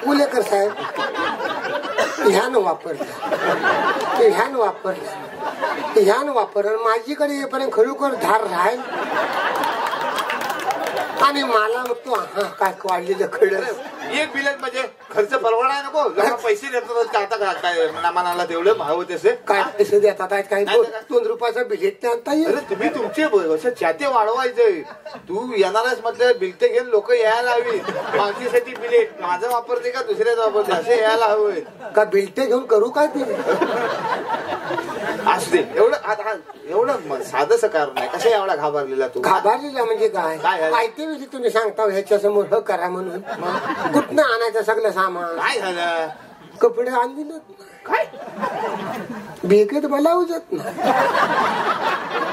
उलेकर साहेब ह्यान वापरलं ह्यान वापरलं माझीकडे येईपर्यंत खरोखर धार राहील आणि मला म्हणतो हा काय वाढलेलं खडं एक बिलेट म्हणजे खर्च परवडाय नको जरा पैसे देतात आता काय मनाला तेवढं भाव तसे काय पैसे देतात काय 2 रुपयाचं बिलेट आणता येईल. अरे तुम्ही तुमचे असं छाते वाढवायचंय. तू येणारच म्हटलं बिलते घेऊन लोक यायला हवी. मागणीसाठी बिलेट माझं वापरते का दुसऱ्याचं वापरते असे यायला हवे का बिलटे घेऊन करू काय ते असू दे. एवढं साधं सकार नाही. कशा एवढा घाबरलेला तू? घाबरलेला म्हणजे काय माहिती वेळी तुम्ही सांगता ह्याच्या समोर ह करा म्हणून कुठनं आणायचं सगळं सामान. काय झालं? कपडे आणले काय बेकेत बोलावू जात ना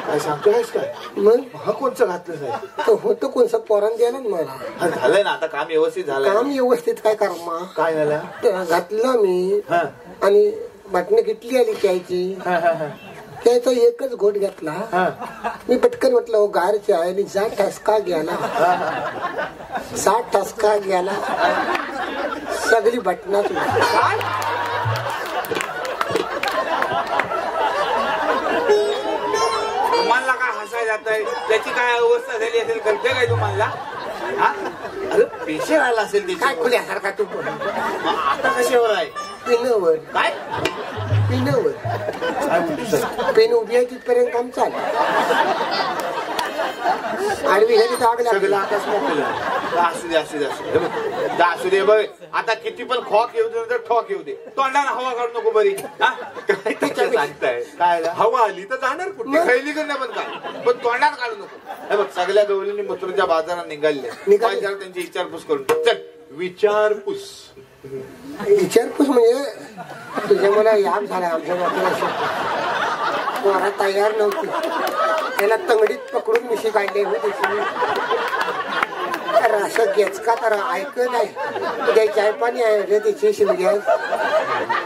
काय सांगतोयस काय? मग हा कोणचं घातलं साहेब? तर होतं कोणचं पोरण द्यायला मला. झालंय ना आता काम व्यवस्थित झालं. काम व्यवस्थित काय करमा काय झालं? घातलं मी आणि बटणं किटली आली त्याची त्याचा एकच घोट घेतला. मी पटकन म्हटलं हो गारचे आहे आणि 60 ठसका गेला 60 ठसका गेला सगळी बटणाच तुम्हाला काय हसाय जात आहे? त्याची काय अवस्था झाली असेल कळते काय तुम्हाला? अरे पेशे राहिला असेल काय खुल्यासारखा तू आता कशावर आहे? पिनवर. काय पिनवर पेन उभी आहे तिथपर्यंत काम चालू. आडवी घरी आग लागली. आकाश मोकळं असू दे असू दे असू दे बघ. आता किती पण खॉक येऊ दे तर ठॉक येऊ दे. तोंडाने हवा काढू नको बरी. काय सांगताय? काय हवा आली तर जाणार कुठे? खैली करणं पण काय पण तोंडात काढू नको. हे बघ सगळ्या गवळींनी मथुरेच्या बाजारात निघाले. त्यांची विचारपूस करून चल. विचारपूस म्हणजे तुझ्या मला याद झाला. आमच्या बाबा तयार नव्हती. त्याला तंगडीत पकडून मिशी काढली होती. असं गेचका तर ऐक नाही उद्या चाय पाणी आहे रे तिची शिवग्या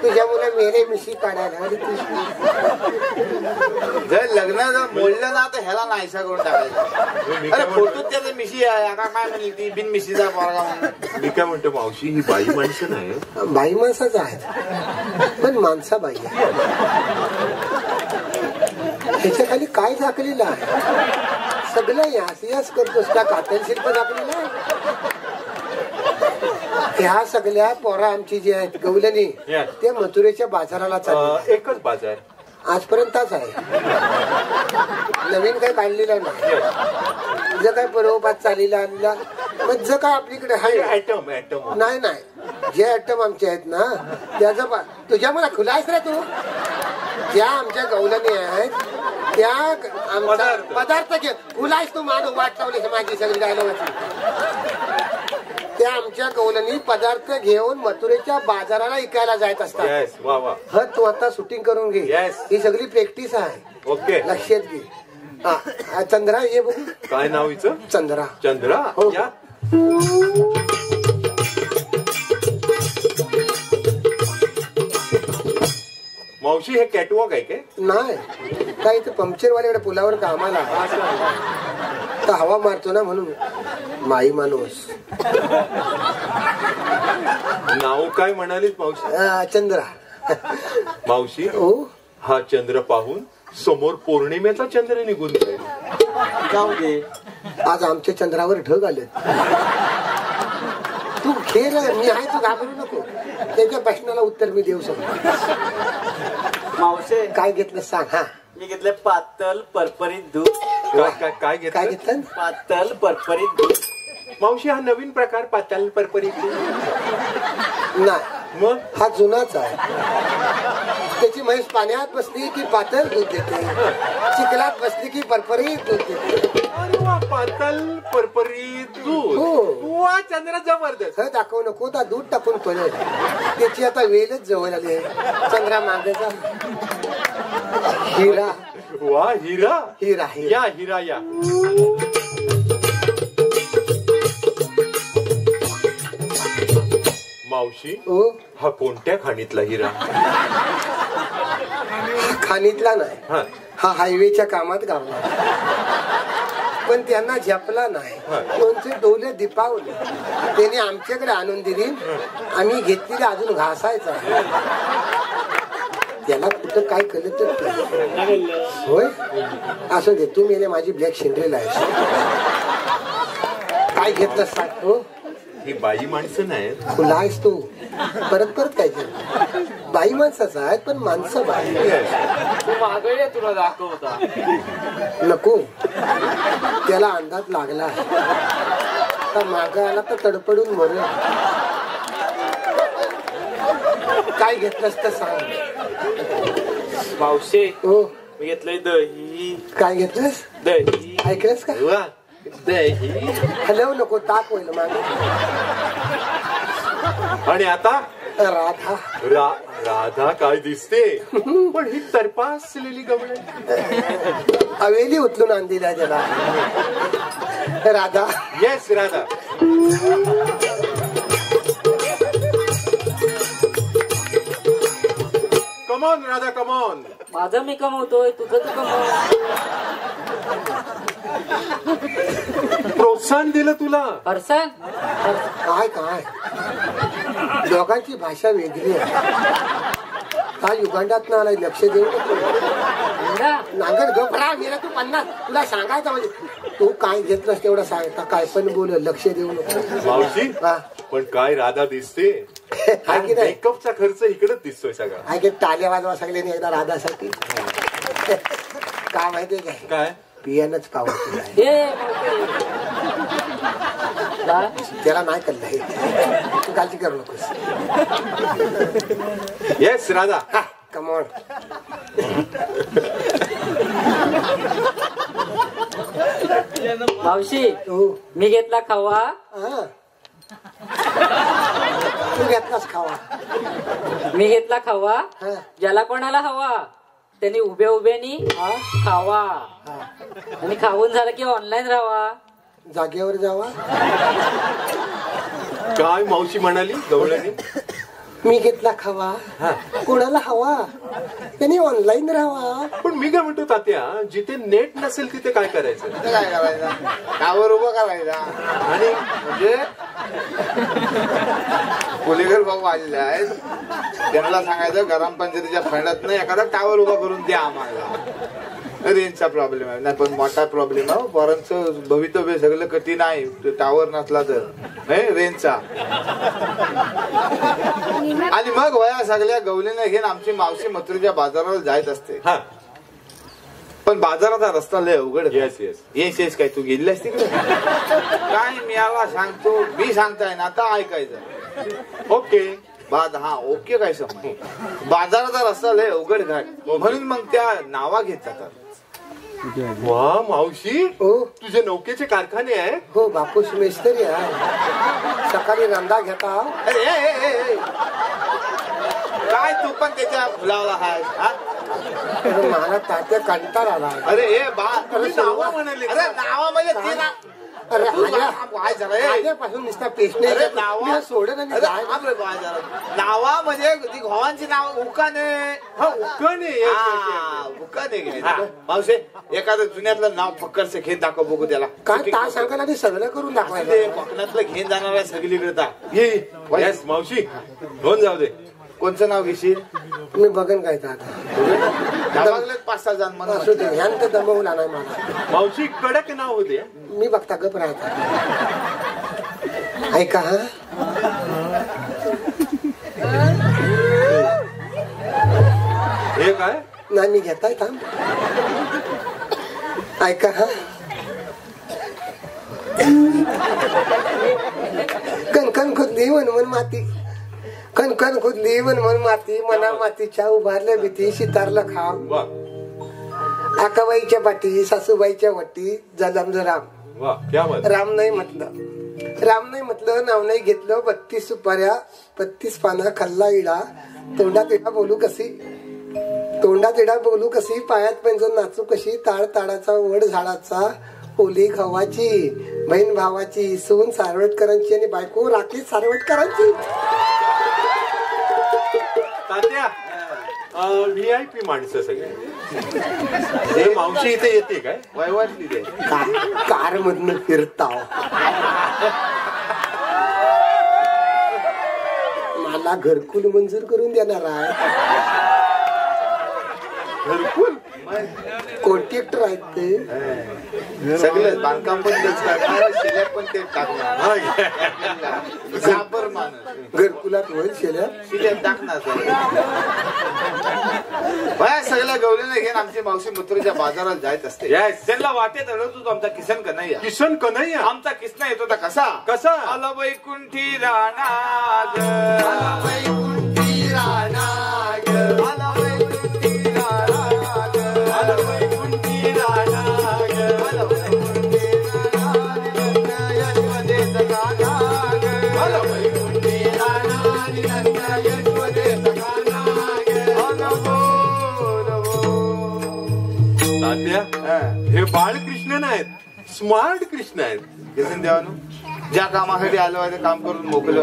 तुझ्या मुला मेरे मिशी काढायला. जर लग्न मोडलं ना तर ह्याला नाहीसा करून टाकायचं. अरे फोटो त्याचं मिशी आहे काय म्हणली ती बिन मिशीचा पोरगा म्हणून. मी काय म्हणतो मावशी ही बाई माणसं नाही. बाई माणसाच आहे पण माणसा बाई आहे. त्याच्या खाली काय झाकलेलं आहे? सगळं यास करतोस का कातल शिल्प दाखलेलं आहे. ह्या सगळ्या पोरा आमची जी आहेत गवलनी त्या मथुरेच्या बाजाराला चालले. एकच बाजार आजपर्यंतच आहे. नवीन काही काढलेलं नाही. जर काय बरोबर चालीला आणला मग जर काय आपलीकडे आहे ऍटम नाही जे ऍटम आमचे आहेत ना त्याचा तुझ्या मला खुलायच रे तू. ज्या आमच्या गवलनी आहेत त्या आमचा पदार्थ घे खुलायच तू मान वाट लावली माझी सगळी गायला वाटली. त्या आमच्या गवलनी पदार्थ घेऊन मथुरेच्या बाजाराला विकायला जात असतात. तू आता शूटिंग करून घे. ही सगळी प्रॅक्टिस आहे. ओके लक्षात घे. चंद्रा ये बघू काय नाव हिचं? चंद्रा. हो या. मावशी हे कॅटवॉक आहे काय? नाही काय इथे पंक्चरवाल्याकडे पुलावर कामाला तर हवा मारतो ना म्हणून. माई माणूस नाव काय म्हणालीस मावशी? चंद्रा. मावशी हा चंद्र पाहून समोर पौर्णिमेचा चंद्र निघून जाईल. जाऊ दे आज आमच्या चंद्रावर ढग आले. तू खेळ मी आहे तू घाबरू नको. त्याच्या प्रश्नाला उत्तर मी देऊ शकतो. मावशे काय घेतलं सांग. हा मी घेतलं पातळ परपरीत दूध. काय घेतलं? पातळ परपरीत दूध. मावशी हा नवीन प्रकार पातळ परपरीत दूध नाही. मग हा जुनाच आहे. त्याची म्हैस पाण्यात बसली की पातळ दूध देते. चिखलात बसली की परपरीत दूध देते. पातळ परपरीत दूध. हो चंद्र जबरदस्त. दाखवू नको तर दूध टाकून पडत. त्याची आता वेळच जवळ आली आहे. चंद्रा मागेचा हिरा. वा हिरा. हिरा या हिरा या. मावशी हा कोणत्या खाणीतला हिरा? खाणीतला नाही. हा हायवेच्या कामात गावला. पण त्यांना झेपला नाही. त्यांचे डोले दिपावले. त्याने आमच्याकडे आणून दिली. आम्ही घेतलेली अजून घासायचा. त्याला कुठं काय कळत होय. असं दे तू मेले माझी ब्लॅक शिंड्रेला आहे. काय घेतलं सांग. हो ही बाई माणसं नाहीत. खुला आहेस तू. परत परत काय केलं. बाई माणसाचा आहेत पण माणसं बाई. तू मागळे तुला दाखवता नको. त्याला अंदाज लागला. तर मागं आला तर तडपडून मर. काय घेतलंस तर सांग. मावशे हो मी घेतलंय दही. काय घेतलंस. दही ऐकलंस का. वा, दही. हलव नको. ताक होईल मागे. आणि आता राधा. राधा काय दिसते. पण ही तरपासलेली गवळण. हवेली उचलून आणलेला त्याला. Radha. Yes Radha. Come on Radha come on. माझं मी कमवतोय तुझं तू कमव. प्रोत्साहन दिलं तुला. फरसाण काय काय लोकांची भाषा वेगळी आहे. हा युगांडात आलाय. लक्ष देऊ नको. नांगर गपरा मेला तू 50. तुला सांगायचं म्हणजे तू काय घेतलंस तेवढं सांगता. काय पण बोल. लक्ष देऊ नको. मावशी हा. पण काय राधा दिसते. काय की नाही. मेकअपचा खर्च इकडेच दिसतोय सगळा. काय की टाल्या वाजवा सगळ्यांनी एकदा राधासाठी. काय माहितीये काय. काय पियानच पावती आहे. हे त्याला नाही कळलंय. तू काळजी करू नकोस. येस राधा. हा कमॉन. मावशी तू मी घेतला खवा. हा. तू घेतलास खावा. मी घेतला खवा. हा. ज्याला कोणाला हवा त्यांनी उभ्या उभ्यानी हा. खावा. हा. आणि खाऊन झालं की ऑनलाईन राहावा. जागेवर जावा. काय मावशी म्हणाली गवळणी. मी घेतला खावा. कोणाला हवा त्यांनी ऑनलाईन राहावा. पण मी काय म्हणतो तात्या, जिथे नेट नसेल तिथे काय करायचं. काय करायचं. टावर उभं करायचा. आणि म्हणजे पुलेकर भाऊ आलेले आहेत. त्यांना सांगायचं ग्रामपंचायतीच्या फंडात एखादा टावर उभा करून द्या आम्हाला. रेंजचा प्रॉब्लेम आहे. नाही पण मोठा प्रॉब्लेम आहे. पोरांचं भवितव्य सगळं कठीण आहे. टावर नसला तर रेंजचा. आणि मग वया सगळ्या गवलीने घेऊन आमची मावशी मथुरेच्या बाजाराला जायत असते. हा पण बाजाराचा रस्ता लय अवघड. Yes yes. येस काय तू गेलीस तिकडे. काय मी याला सांगतो. मी सांगताय ना आता ऐकायचं. ओके. हा ओके काय समज. बाजाराचा रस्ता लय अवघड घाट. म्हणून मग त्या नावा घेत जातात. वा मावशी. हो तुझे नौकेचे कारखाने आहे. हो बापूस मेस्त्री आहे. सकाळी रंदा घेता. अरे काय तू पण त्याच्या फुलावला आहेस. मला तात्या कंटाळा आला. अरे ए बा तुम्ही नावं म्हणाली. अरे नावा म्हणजे ती ना. अरे आजपासून नुसता पेशने सोडत नावा म्हणजे ती घोवांची नाव उकाने. उकाने घ्यायचं. मावशे एखादं जुन्यातलं नाव फक्करचं घेऊन दाखव बघू त्याला. काय ता सांगायला ते सगळं करून दाखवायचं. कोकणातलं घेऊन जाणार आहे सगळीकडे. येस मावशी दोन जाऊ दे. कोणचं नाव घेशील. तुम्ही बघन काय आता 5-6 जण म्हणून असू दे. ह्यान तर दमवला नाही मला. मावशी कडक नाव होते. मी बघता गप राहता. ऐका. हा हे काय नाही मी घेताय थांब. ऐका. हा कणकण खुदली वनवन माती. कणकण खुदली वनवन माती. मना मातीच्या उभारल्या भीती शितारला खाव. वा आकाबाईच्या पाठी सासूबाईच्या वटी जलम राम. वा क्या बात. राम नाही म्हटलं. राम नाही म्हटलं. नाव नाही घेतलं. 32 सुपाऱ्या 32 पाना खाल्ला इडा. तोंडात इडा बोलू कशी. तोंडात इडा बोलू कशी. पायात पैंजण नाचू कशी. ताळ ताडाचा वड झाडाचा. ओली खवाची बहीण भावाची. सून सारवटकरांची आणि बायको राखी सारवटकरांची. तात्या VIP माणसं सगळे. हे मावशी इथे येते काय? वयवाटली ते कार मधनं फिरताव. मला घरकुल मंजूर करून देणार आहे. घरकुल कॉन्ट्रॅक्टर आहेत ते. सगळं बांधकाम पण तेच टाकणार, शिल्यात पण तेच टाकणार. जाबर माणूस घरकुलात होईल शेल्या. शिल्यात टाकणार सगळ्या गवलेला घेऊन आमची मावशी मथुरेच्या बाजारात जायत असते. त्यांना वाटेत अडवत होतो आमचा किसन कन्हैया. किसन कन्हैया आमचा किसना येत होता कसा कसा? आला वैकुंठी राणा ग, आला वैकुंठी राणा ग, आला वैकुंठी राणा ग, आला वैकुंठी राणा ग, आला वैकुंठी राणा निरंत यशोदेत गाणा ग, आला वैकुंठी राणा निरंत यशोदेत गाणा ग, आला बोल बोल. तात्या हे बाळकृष्ण नाहीत, स्मार्ट कृष्ण आहेत. किसन देवानो ज्या कामासाठी आलो आहे ते काम करून मोकले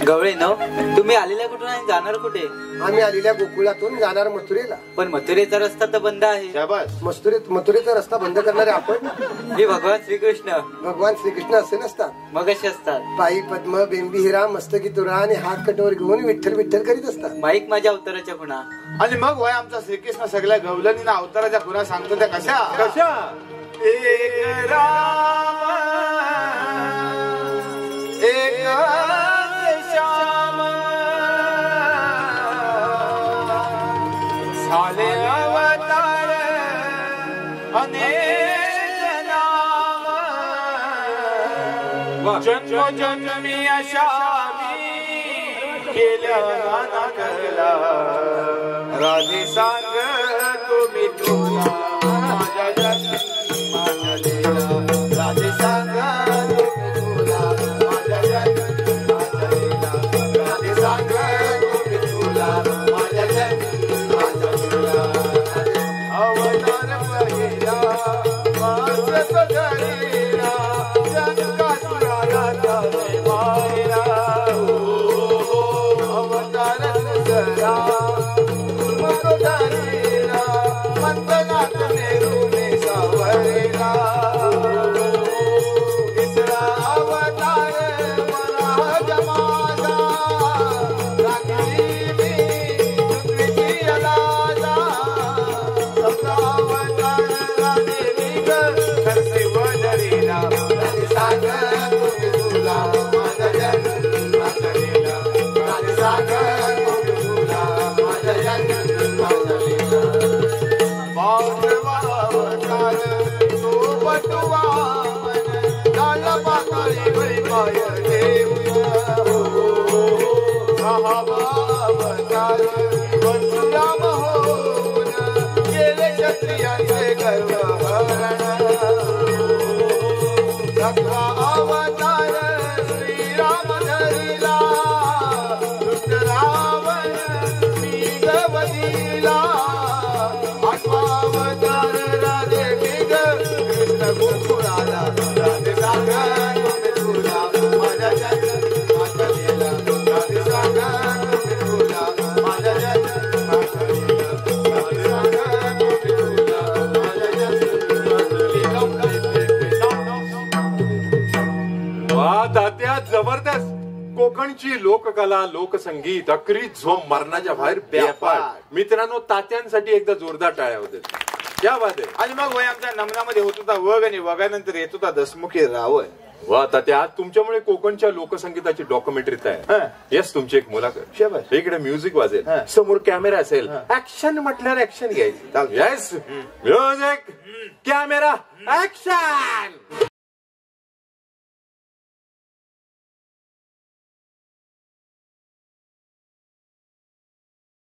गवळे न तुम्ही आलेल्या कुठून आणि जाणार कुठे? आम्ही आलेल्या गोकुळातून जाणार मथुरेला. पण मथुरेचा रस्ता तर बंद आहे. शाबास. मथुरेचा रस्ता बंद करणारे आपण. हे भगवान श्रीकृष्ण. भगवान श्रीकृष्ण असे नसतात. मग कसे असतात? पायी पद्म बेंबी हिरा मस्तकी तुरा आणि हात कटोर घेऊन विठ्ठल विठ्ठल करीत असतात. माईक माझ्या अवताराच्या खुणा. आणि मग वय आमचा श्रीकृष्ण सगळ्या गवलनीना अवताराच्या खुणा सांगतो त्या कशा कशा? एक राम एक श्याम झाले अवतार अनेक नाम जन्मोजन्मी अशा केल्या नाना करला राधे सांग तुम्ही तुला माझ्या जन्मी माझ्या लीला राधे सांग तुम्ही तुला माझ्या जन्मी माझ्या लीला राधे सांग तुम्ही तुला माझ्या जन्मी माझ्या लीला अवतार पहिला मास धरीला जनकासुराला जाणे मारिला अवतार दुसरा मग धरीला मंथनात नेरुने सावरीला तिसरा अवतार महाराज माझा राखली मी पृथ्वीची अलाजा चौथा अवतार राधेवी ग नरसिंह धरीला राधे सांग तुम्ही तुला माझ्या जन्मी माझ्या लीला राधे सांग तुम्ही तुला माझ्या जन्मी माझ्या लीला अवतार तो बटुवा लाल पाताळी वैपाय देऊया अवतार परशुराम होऊन गेले क्षत्रियांचे गर्व हरण सतरा अवतार श्रीराम धरिला दुष्ट रावण गवलीला अवतार राधे बिग कृष्ण गोकुळाला राधे सांग तुम्ही तुला माझ्या जन्मी माझ्या लीला राधे सांग तुम्ही तुला माझ्या जन्मी माझ्या लीला राधे सांग तुम्ही तुला माझ्या जन्मी माझ्या लीला. वा तात्या जबरदस्त. कोकणची लोककला लोकसंगीत अकरी झोम मरणाच्या बाहेर बेपाट. मित्रांनो तात्यांसाठी एकदा जोरदार टाळ्या होते. क्या बात आहे. आणि मग वय आमच्या नमनामध्ये होत होता वग आणि वगानंतर येत होता दसमुखी रावण. वा तात्या आज तुमच्यामुळे कोकणच्या लोकसंगीताची डॉक्युमेंटरी तयार. येस तुमची एक मुलाखत. इकडे म्युझिक वाजेल, समोर कॅमेरा असेल, ऍक्शन म्हटल्यावर ऍक्शन घ्यायची. Yes music camera action.